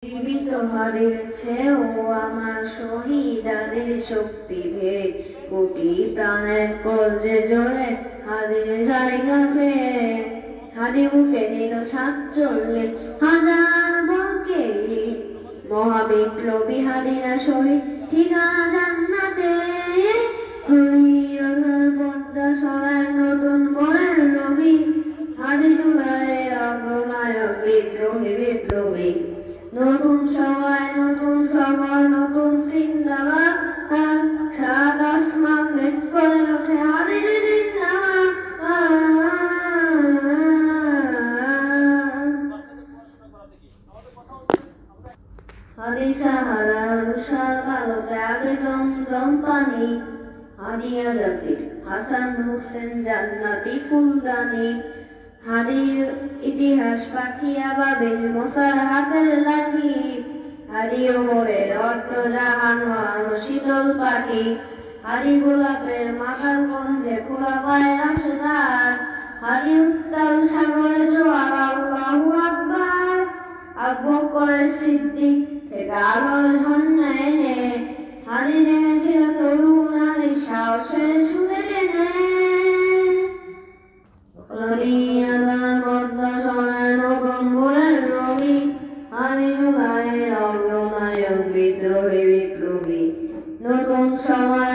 জীবিত হারিয়েছে ও আমার শহীদাদের শক্তি ভেদ কোটি প্রাণের কলজে জোরে হাদির জায়গা পেয়ে হাদি মুখে দিল 47,000 বর্গে মহাবিপ্লবী হাদিরা শহীদ ঠিকানা জান্নাতে হরিয়ানার পর্দা সরায় নতুন বরের রবি হাদি জুলাইয়ের অগ্রনায়ক বিদ্রোহী বিপ্লবী নতুন সবাই নতুন সবার নতুন জিন্দাবাদ সাত আসমান ভেদ করে ওঠে হাদির জিন্দাবাদ হাদি সাহারা রুষার কালোতে আগে জমজম পানি হাদিয়া জাতির হাসান হোসেন জান্নাতি ফুলদানি হাদির ইতিহাস পাখিয়া বাবিল মোসার হাতের লাঠি হাদি ওমরের অর্থ জাহান হারানো শীতল পাখি হাদি গোলাপের মাথার গন্ধে খোলা পায় রাশেদার হাদি উত্তাল সাগরে জোয়ার আল্লাহু আকবার আবু বকরের সিদ্দিক থেকে আলোর ঝর্ণা এনে হাদি নেমেছিল তরুণ নারীর সাহসের সুরে টেনে হরিয়ানার পর্দা সরায় নতুন ভোরের রবি হাদি জুলাইয়ের অগ্রনায়ক বিদ্রোহী বিপ্লবী নতুন সময়